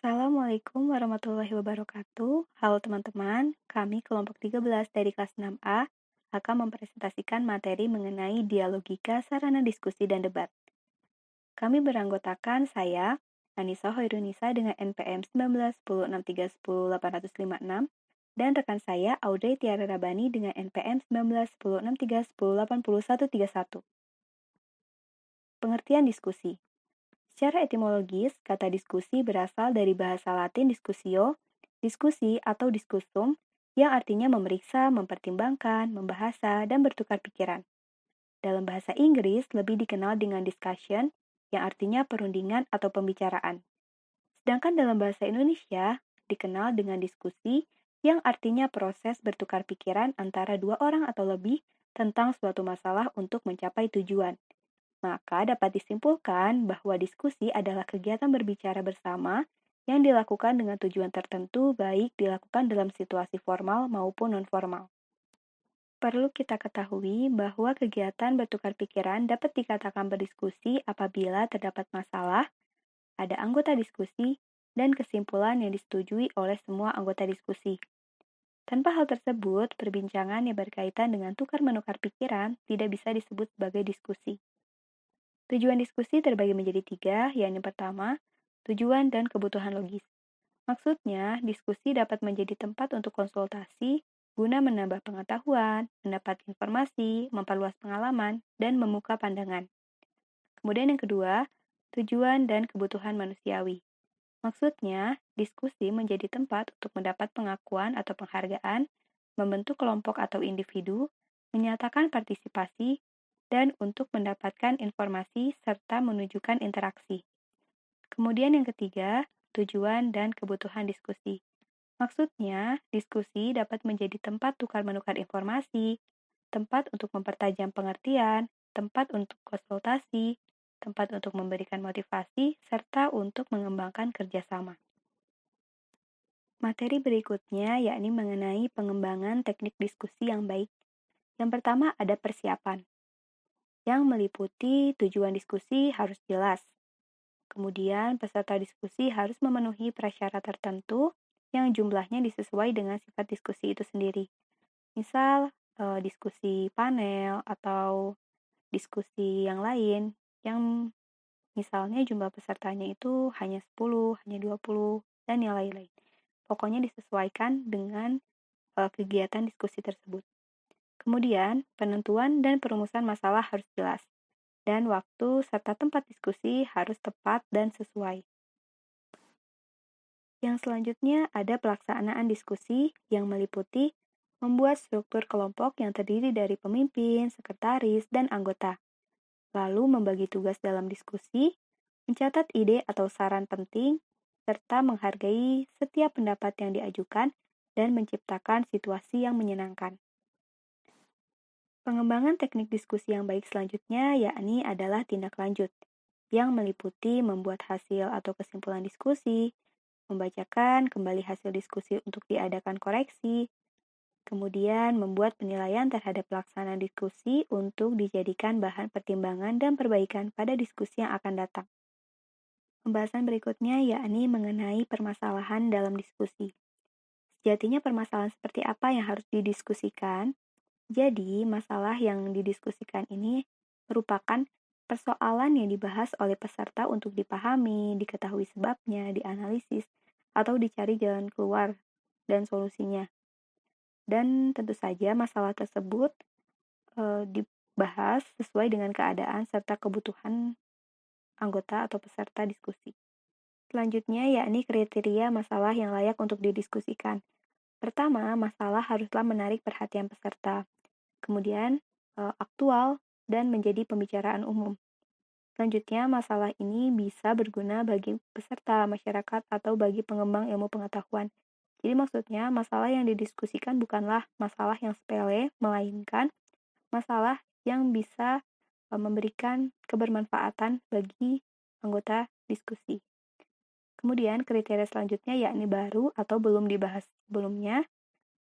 Assalamualaikum warahmatullahi wabarakatuh. Halo teman-teman, kami kelompok 13 dari kelas 6A akan mempresentasikan materi mengenai dialogika sarana diskusi dan debat. Kami beranggotakan saya, Anissa Hoirunisa dengan NPM 191063108856 dan rekan saya Audrey Tiara Rabani dengan NPM 191063108131. Pengertian diskusi. Secara etimologis, kata diskusi berasal dari bahasa Latin discussio, diskusi atau diskusum, yang artinya memeriksa, mempertimbangkan, membahasa, dan bertukar pikiran. Dalam bahasa Inggris, lebih dikenal dengan discussion, yang artinya perundingan atau pembicaraan. Sedangkan dalam bahasa Indonesia, dikenal dengan diskusi, yang artinya proses bertukar pikiran antara dua orang atau lebih tentang suatu masalah untuk mencapai tujuan. Maka dapat disimpulkan bahwa diskusi adalah kegiatan berbicara bersama yang dilakukan dengan tujuan tertentu baik dilakukan dalam situasi formal maupun non-formal. Perlu kita ketahui bahwa kegiatan bertukar pikiran dapat dikatakan berdiskusi apabila terdapat masalah, ada anggota diskusi, dan kesimpulan yang disetujui oleh semua anggota diskusi. Tanpa hal tersebut, perbincangan yang berkaitan dengan tukar-menukar pikiran tidak bisa disebut sebagai diskusi. Tujuan diskusi terbagi menjadi tiga, yakni pertama, tujuan dan kebutuhan logis. Maksudnya, diskusi dapat menjadi tempat untuk konsultasi, guna menambah pengetahuan, mendapat informasi, memperluas pengalaman, dan membuka pandangan. Kemudian yang kedua, tujuan dan kebutuhan manusiawi. Maksudnya, diskusi menjadi tempat untuk mendapat pengakuan atau penghargaan, membentuk kelompok atau individu, menyatakan partisipasi, dan untuk mendapatkan informasi serta menunjukkan interaksi. Kemudian yang ketiga, tujuan dan kebutuhan diskusi. Maksudnya, diskusi dapat menjadi tempat tukar-menukar informasi, tempat untuk mempertajam pengertian, tempat untuk konsultasi, tempat untuk memberikan motivasi, serta untuk mengembangkan kerjasama. Materi berikutnya yakni mengenai pengembangan teknik diskusi yang baik. Yang pertama ada persiapan, yang meliputi tujuan diskusi harus jelas. Kemudian, peserta diskusi harus memenuhi prasyarat tertentu yang jumlahnya disesuai dengan sifat diskusi itu sendiri. Misal, diskusi panel atau diskusi yang lain yang misalnya jumlah pesertanya itu hanya 10, hanya 20, dan yang lain-lain. Pokoknya disesuaikan dengan kegiatan diskusi tersebut. Kemudian, penentuan dan perumusan masalah harus jelas, dan waktu serta tempat diskusi harus tepat dan sesuai. Yang selanjutnya ada pelaksanaan diskusi yang meliputi membuat struktur kelompok yang terdiri dari pemimpin, sekretaris, dan anggota. Lalu membagi tugas dalam diskusi, mencatat ide atau saran penting, serta menghargai setiap pendapat yang diajukan dan menciptakan situasi yang menyenangkan. Pengembangan teknik diskusi yang baik selanjutnya yakni adalah tindak lanjut, yang meliputi membuat hasil atau kesimpulan diskusi, membacakan kembali hasil diskusi untuk diadakan koreksi, kemudian membuat penilaian terhadap pelaksanaan diskusi untuk dijadikan bahan pertimbangan dan perbaikan pada diskusi yang akan datang. Pembahasan berikutnya yakni mengenai permasalahan dalam diskusi. Sejatinya permasalahan seperti apa yang harus didiskusikan? Jadi, masalah yang didiskusikan ini merupakan persoalan yang dibahas oleh peserta untuk dipahami, diketahui sebabnya, dianalisis, atau dicari jalan keluar dan solusinya. Dan tentu saja masalah tersebut dibahas sesuai dengan keadaan serta kebutuhan anggota atau peserta diskusi. Selanjutnya yakni kriteria masalah yang layak untuk didiskusikan. Pertama, masalah haruslah menarik perhatian peserta. Kemudian, aktual dan menjadi pembicaraan umum. Selanjutnya, masalah ini bisa berguna bagi peserta, masyarakat, atau bagi pengembang ilmu pengetahuan. Jadi maksudnya, masalah yang didiskusikan bukanlah masalah yang sepele, melainkan masalah yang bisa memberikan kebermanfaatan bagi anggota diskusi. Kemudian, kriteria selanjutnya yakni baru atau belum dibahas sebelumnya,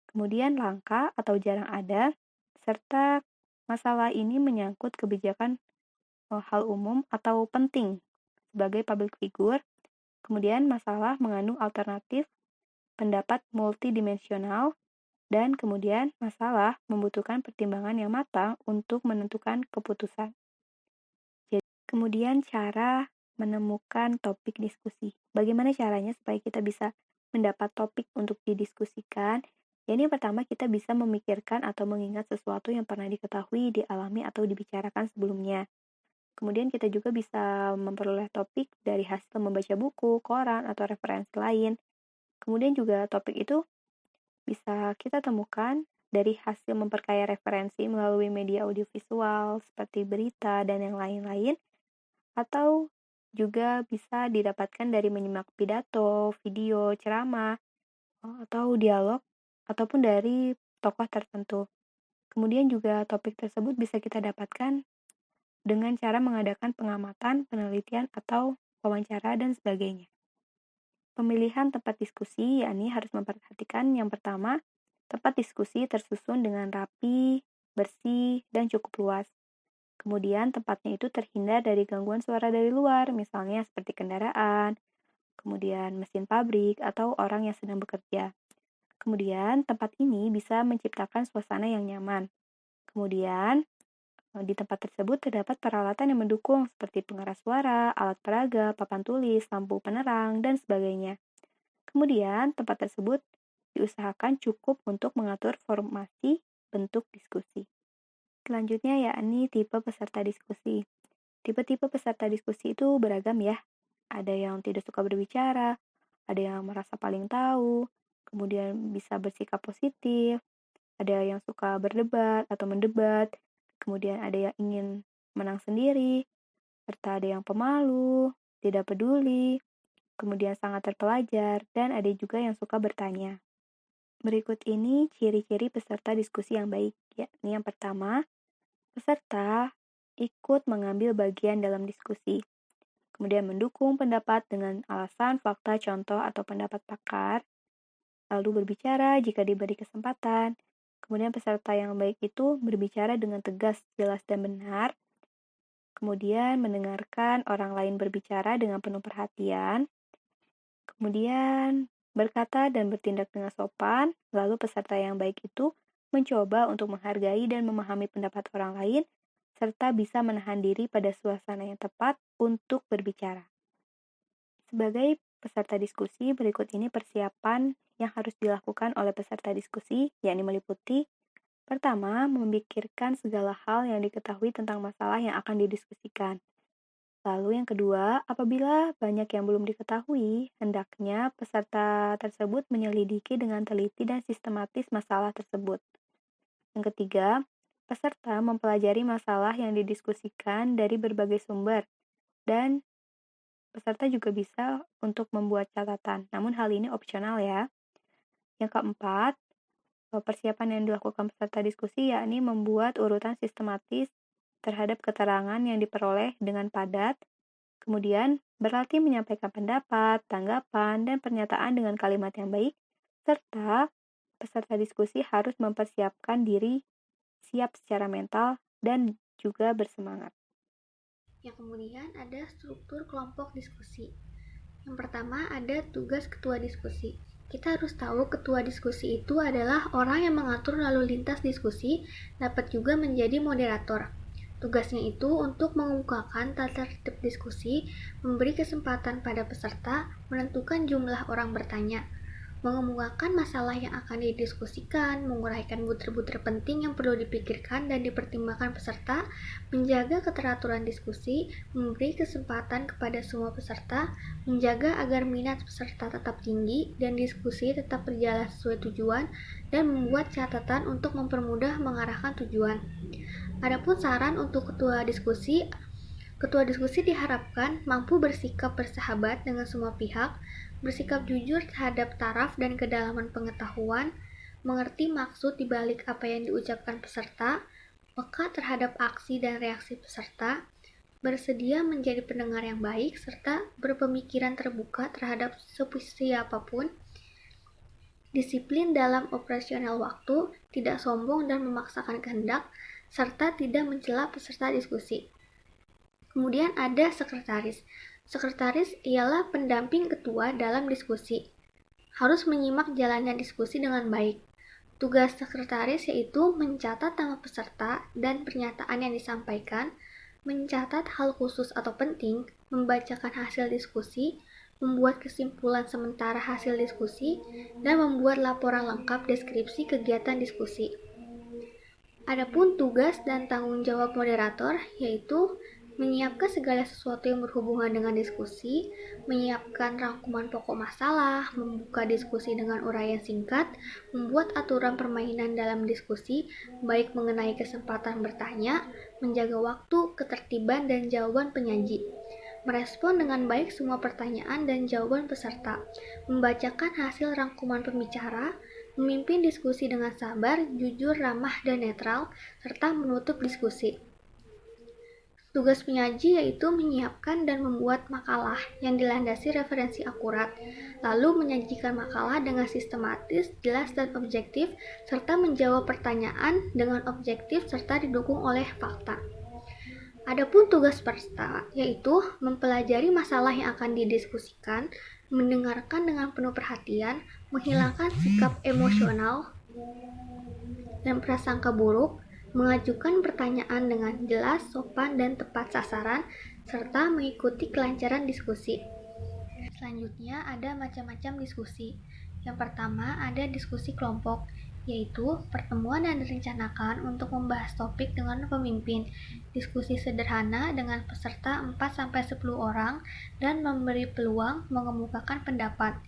kemudian langka atau jarang ada, serta masalah ini menyangkut kebijakan hal umum atau penting sebagai public figure, Kemudian masalah mengandung alternatif, pendapat multidimensional, dan kemudian masalah membutuhkan pertimbangan yang matang untuk menentukan keputusan. Jadi, kemudian cara menemukan topik diskusi. Bagaimana caranya supaya kita bisa mendapat topik untuk didiskusikan? Ya, ini yang pertama kita bisa memikirkan atau mengingat sesuatu yang pernah diketahui, dialami, atau dibicarakan sebelumnya. Kemudian kita juga bisa memperoleh topik dari hasil membaca buku, koran, atau referensi lain. Kemudian juga topik itu bisa kita temukan dari hasil memperkaya referensi melalui media audiovisual seperti berita dan yang lain-lain, atau juga bisa didapatkan dari menyimak pidato, video, ceramah, atau dialog, ataupun dari tokoh tertentu. Kemudian juga topik tersebut bisa kita dapatkan dengan cara mengadakan pengamatan, penelitian, atau wawancara, dan sebagainya. Pemilihan tempat diskusi, yakni harus memperhatikan yang pertama, tempat diskusi tersusun dengan rapi, bersih, dan cukup luas. Kemudian tempatnya itu terhindar dari gangguan suara dari luar, misalnya seperti kendaraan, kemudian mesin pabrik, atau orang yang sedang bekerja. Kemudian tempat ini bisa menciptakan suasana yang nyaman. Kemudian di tempat tersebut terdapat peralatan yang mendukung seperti pengeras suara, alat peraga, papan tulis, lampu penerang, dan sebagainya. Kemudian tempat tersebut diusahakan cukup untuk mengatur formasi bentuk diskusi. Selanjutnya yakni tipe peserta diskusi. Tipe-tipe peserta diskusi itu beragam ya. Ada yang tidak suka berbicara, ada yang merasa paling tahu, kemudian bisa bersikap positif, ada yang suka berdebat atau mendebat, kemudian ada yang ingin menang sendiri, serta ada yang pemalu, tidak peduli, kemudian sangat terpelajar, dan ada juga yang suka bertanya. Berikut ini ciri-ciri peserta diskusi yang baik, yakni yang pertama, peserta ikut mengambil bagian dalam diskusi, kemudian mendukung pendapat dengan alasan, fakta, contoh, atau pendapat pakar, lalu berbicara jika diberi kesempatan. Kemudian peserta yang baik itu berbicara dengan tegas, jelas, dan benar. Kemudian mendengarkan orang lain berbicara dengan penuh perhatian. Kemudian berkata dan bertindak dengan sopan. Lalu peserta yang baik itu mencoba untuk menghargai dan memahami pendapat orang lain, serta bisa menahan diri pada suasana yang tepat untuk berbicara. Sebagai peserta diskusi, berikut ini persiapan yang harus dilakukan oleh peserta diskusi, yakni meliputi: pertama, memikirkan segala hal yang diketahui tentang masalah yang akan didiskusikan. Lalu yang kedua, apabila banyak yang belum diketahui, hendaknya peserta tersebut menyelidiki dengan teliti dan sistematis masalah tersebut. Yang ketiga, peserta mempelajari masalah yang didiskusikan dari berbagai sumber, dan peserta juga bisa untuk membuat catatan, namun hal ini opsional ya. Yang keempat, persiapan yang dilakukan peserta diskusi yakni membuat urutan sistematis terhadap keterangan yang diperoleh dengan padat, kemudian berlatih menyampaikan pendapat, tanggapan, dan pernyataan dengan kalimat yang baik, serta peserta diskusi harus mempersiapkan diri siap secara mental dan juga bersemangat. Yang kemudian ada struktur kelompok diskusi. Yang pertama ada tugas ketua diskusi. Kita harus tahu ketua diskusi itu adalah orang yang mengatur lalu lintas diskusi, dapat juga menjadi moderator. Tugasnya itu untuk mengemukakan tata tertib diskusi, memberi kesempatan pada peserta, menentukan jumlah orang bertanya, mengemukakan masalah yang akan didiskusikan, menguraikan butir-butir penting yang perlu dipikirkan dan dipertimbangkan peserta, menjaga keteraturan diskusi, memberi kesempatan kepada semua peserta, menjaga agar minat peserta tetap tinggi dan diskusi tetap berjalan sesuai tujuan, dan membuat catatan untuk mempermudah mengarahkan tujuan. Adapun saran untuk ketua diskusi diharapkan mampu bersikap bersahabat dengan semua pihak, bersikap jujur terhadap taraf dan kedalaman pengetahuan, mengerti maksud dibalik apa yang diucapkan peserta, peka terhadap aksi dan reaksi peserta, bersedia menjadi pendengar yang baik, serta berpemikiran terbuka terhadap siapapun, disiplin dalam operasional waktu, tidak sombong dan memaksakan kehendak, serta tidak mencela peserta diskusi. Kemudian ada sekretaris. Sekretaris ialah pendamping ketua dalam diskusi. Harus menyimak jalannya diskusi dengan baik. Tugas sekretaris yaitu mencatat nama peserta dan pernyataan yang disampaikan, mencatat hal khusus atau penting, membacakan hasil diskusi, membuat kesimpulan sementara hasil diskusi, dan membuat laporan lengkap deskripsi kegiatan diskusi. Adapun tugas dan tanggung jawab moderator yaitu menyiapkan segala sesuatu yang berhubungan dengan diskusi, menyiapkan rangkuman pokok masalah, membuka diskusi dengan uraian singkat, membuat aturan permainan dalam diskusi, baik mengenai kesempatan bertanya, menjaga waktu, ketertiban, dan jawaban penyaji, merespon dengan baik semua pertanyaan dan jawaban peserta, membacakan hasil rangkuman pembicara, memimpin diskusi dengan sabar, jujur, ramah, dan netral, serta menutup diskusi. Tugas penyaji yaitu menyiapkan dan membuat makalah yang dilandasi referensi akurat, lalu menyajikan makalah dengan sistematis, jelas, dan objektif, serta menjawab pertanyaan dengan objektif serta didukung oleh fakta. Adapun tugas peserta yaitu mempelajari masalah yang akan didiskusikan, mendengarkan dengan penuh perhatian, menghilangkan sikap emosional dan prasangka buruk, mengajukan pertanyaan dengan jelas, sopan, dan tepat sasaran, serta mengikuti kelancaran diskusi. Selanjutnya ada macam-macam diskusi. Yang pertama ada diskusi kelompok, yaitu pertemuan yang direncanakan untuk membahas topik dengan pemimpin. Diskusi sederhana dengan peserta 4-10 orang dan memberi peluang mengemukakan pendapat.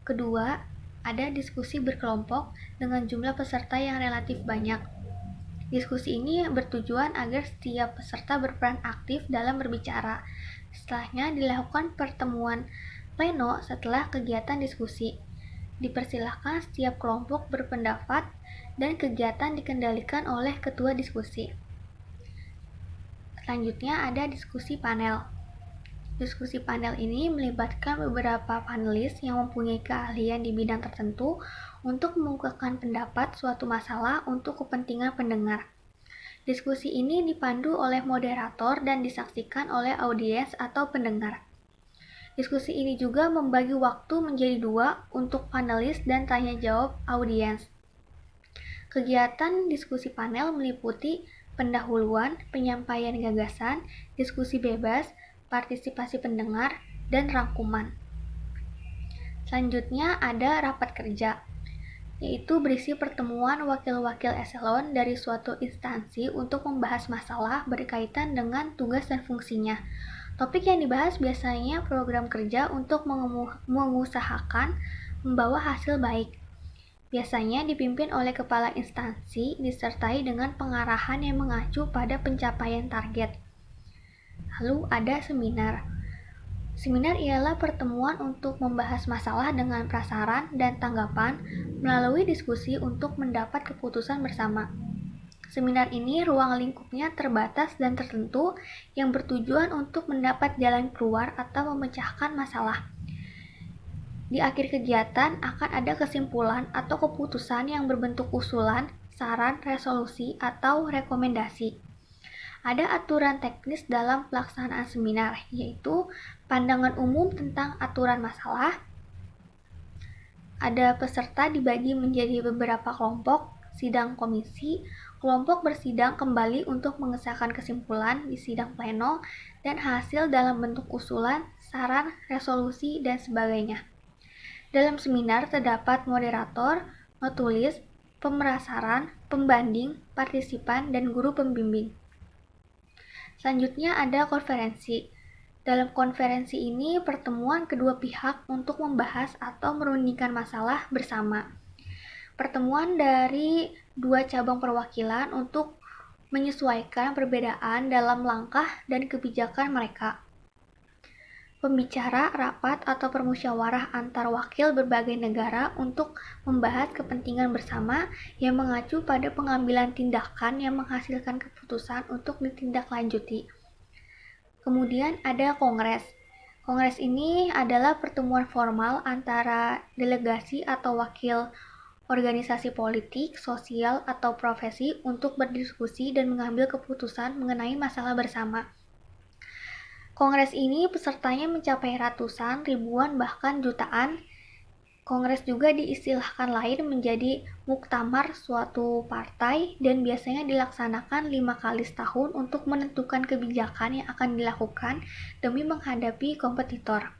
Kedua, ada diskusi berkelompok dengan jumlah peserta yang relatif banyak. Diskusi ini bertujuan agar setiap peserta berperan aktif dalam berbicara. Setelahnya dilakukan pertemuan pleno setelah kegiatan diskusi. Dipersilahkan setiap kelompok berpendapat dan kegiatan dikendalikan oleh ketua diskusi. Selanjutnya ada diskusi panel. Diskusi panel ini melibatkan beberapa panelis yang mempunyai keahlian di bidang tertentu untuk mengemukakan pendapat suatu masalah untuk kepentingan pendengar. Diskusi ini dipandu oleh moderator dan disaksikan oleh audiens atau pendengar. Diskusi ini juga membagi waktu menjadi 2 untuk panelis dan tanya jawab audiens. Kegiatan diskusi panel meliputi pendahuluan, penyampaian gagasan, diskusi bebas, partisipasi pendengar, dan rangkuman. Selanjutnya ada rapat kerja, yaitu berisi pertemuan wakil-wakil eselon dari suatu instansi untuk membahas masalah berkaitan dengan tugas dan fungsinya. Topik yang dibahas biasanya program kerja untuk mengusahakan membawa hasil baik. Biasanya dipimpin oleh kepala instansi disertai dengan pengarahan yang mengacu pada pencapaian target. Lalu ada seminar. Seminar ialah pertemuan untuk membahas masalah dengan prasaran dan tanggapan melalui diskusi untuk mendapat keputusan bersama. Seminar ini ruang lingkupnya terbatas dan tertentu yang bertujuan untuk mendapat jalan keluar atau memecahkan masalah. Di akhir kegiatan akan ada kesimpulan atau keputusan yang berbentuk usulan, saran, resolusi, atau rekomendasi. Ada aturan teknis dalam pelaksanaan seminar, yaitu pandangan umum tentang aturan masalah. Ada peserta dibagi menjadi beberapa kelompok, sidang komisi, kelompok bersidang kembali untuk mengesahkan kesimpulan di sidang pleno, dan hasil dalam bentuk usulan, saran, resolusi, dan sebagainya. Dalam seminar terdapat moderator, penulis, pemerasaran, pembanding, partisipan, dan guru pembimbing. Selanjutnya ada konferensi. Dalam konferensi ini pertemuan kedua pihak untuk membahas atau merundingkan masalah bersama. Pertemuan dari 2 cabang perwakilan untuk menyesuaikan perbedaan dalam langkah dan kebijakan mereka. Pembicara, rapat, atau permusyawarah antar wakil berbagai negara untuk membahas kepentingan bersama yang mengacu pada pengambilan tindakan yang menghasilkan keputusan untuk ditindaklanjuti. Kemudian ada kongres. Kongres ini adalah pertemuan formal antara delegasi atau wakil organisasi politik, sosial, atau profesi untuk berdiskusi dan mengambil keputusan mengenai masalah bersama. Kongres ini pesertanya mencapai ratusan, ribuan, bahkan jutaan. Kongres juga diistilahkan lain menjadi muktamar suatu partai dan biasanya dilaksanakan 5 kali setahun untuk menentukan kebijakan yang akan dilakukan demi menghadapi kompetitor.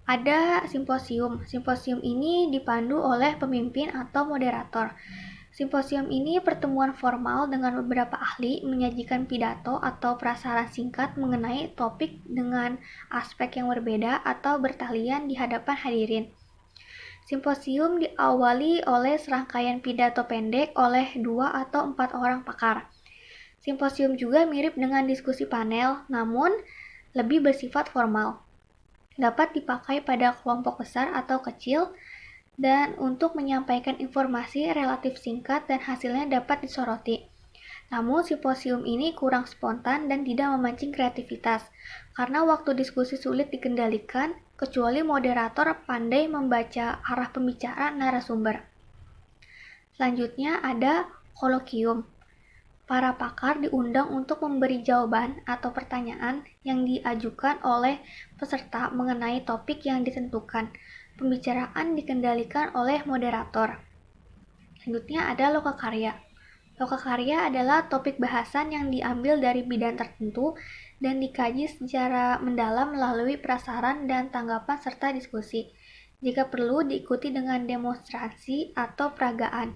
Ada simposium. Simposium ini dipandu oleh pemimpin atau moderator. Simposium ini pertemuan formal dengan beberapa ahli menyajikan pidato atau prasaran singkat mengenai topik dengan aspek yang berbeda atau bertalian di hadapan hadirin. Simposium diawali oleh serangkaian pidato pendek oleh 2 atau 4 orang pakar. Simposium juga mirip dengan diskusi panel, namun lebih bersifat formal. Dapat dipakai pada kelompok besar atau kecil, dan untuk menyampaikan informasi relatif singkat dan hasilnya dapat disoroti. Namun simposium ini kurang spontan dan tidak memancing kreativitas, karena waktu diskusi sulit dikendalikan, kecuali moderator pandai membaca arah pembicara narasumber. Selanjutnya ada kolokium. Para pakar diundang untuk memberi jawaban atau pertanyaan yang diajukan oleh peserta mengenai topik yang ditentukan. Pembicaraan dikendalikan oleh moderator. Selanjutnya ada lokakarya. Lokakarya adalah topik bahasan yang diambil dari bidang tertentu dan dikaji secara mendalam melalui prasaran dan tanggapan serta diskusi. Jika perlu diikuti dengan demonstrasi atau peragaan.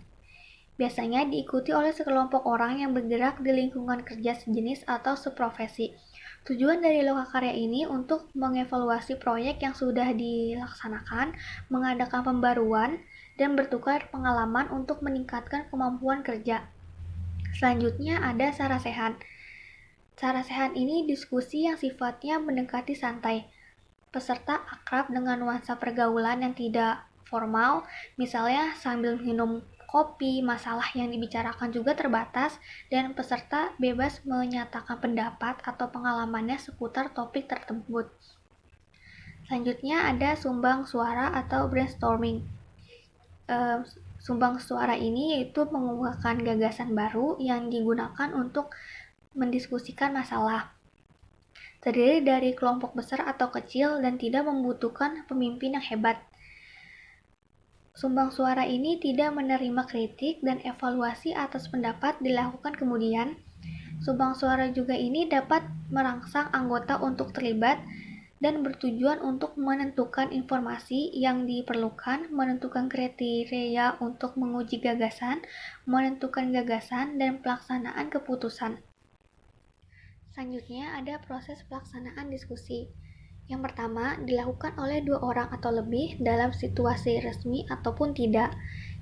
Biasanya diikuti oleh sekelompok orang yang bergerak di lingkungan kerja sejenis atau seprofesi. Tujuan dari lokakarya ini untuk mengevaluasi proyek yang sudah dilaksanakan, mengadakan pembaruan, dan bertukar pengalaman untuk meningkatkan kemampuan kerja. Selanjutnya ada sarasehan. Sarasehan ini diskusi yang sifatnya mendekati santai. Peserta akrab dengan nuansa pergaulan yang tidak formal, misalnya sambil minum kopi, masalah yang dibicarakan juga terbatas, dan peserta bebas menyatakan pendapat atau pengalamannya seputar topik tersebut. Selanjutnya ada sumbang suara atau brainstorming. Sumbang suara ini yaitu mengemukakan gagasan baru yang digunakan untuk mendiskusikan masalah. Terdiri dari kelompok besar atau kecil dan tidak membutuhkan pemimpin yang hebat. Sumbang suara ini tidak menerima kritik dan evaluasi atas pendapat dilakukan kemudian. Sumbang suara juga ini dapat merangsang anggota untuk terlibat dan bertujuan untuk menentukan informasi yang diperlukan, menentukan kriteria untuk menguji gagasan, menentukan gagasan, dan pelaksanaan keputusan. Selanjutnya ada proses pelaksanaan diskusi. Yang pertama, dilakukan oleh 2 orang atau lebih dalam situasi resmi ataupun tidak.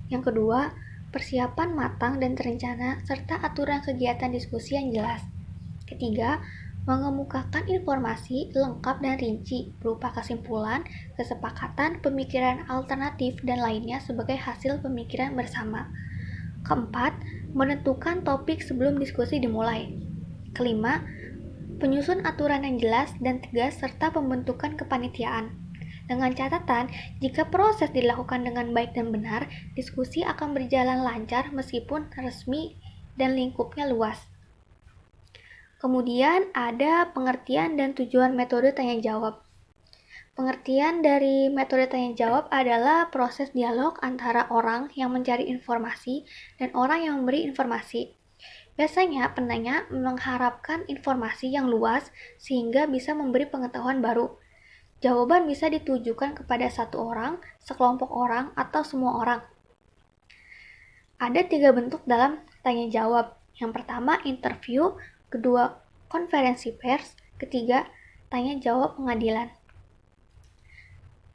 Yang kedua, persiapan matang dan terencana serta aturan kegiatan diskusi yang jelas. Ketiga, mengemukakan informasi lengkap dan rinci berupa kesimpulan, kesepakatan, pemikiran alternatif, dan lainnya sebagai hasil pemikiran bersama. Keempat, menentukan topik sebelum diskusi dimulai. Kelima, penyusun aturan yang jelas dan tegas serta pembentukan kepanitiaan. Dengan catatan, jika proses dilakukan dengan baik dan benar, diskusi akan berjalan lancar meskipun resmi dan lingkupnya luas. Kemudian ada pengertian dan tujuan metode tanya jawab. Pengertian dari metode tanya jawab adalah proses dialog antara orang yang mencari informasi dan orang yang memberi informasi. Biasanya penanya mengharapkan informasi yang luas sehingga bisa memberi pengetahuan baru. Jawaban bisa ditujukan kepada satu orang, sekelompok orang, atau semua orang. Ada 3 bentuk dalam tanya jawab. Yang pertama interview, kedua konferensi pers, ketiga tanya jawab pengadilan.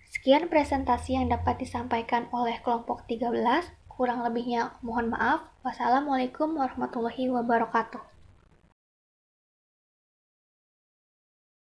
Sekian presentasi yang dapat disampaikan oleh kelompok 13. Kurang lebihnya mohon maaf. Wassalamualaikum warahmatullahi wabarakatuh.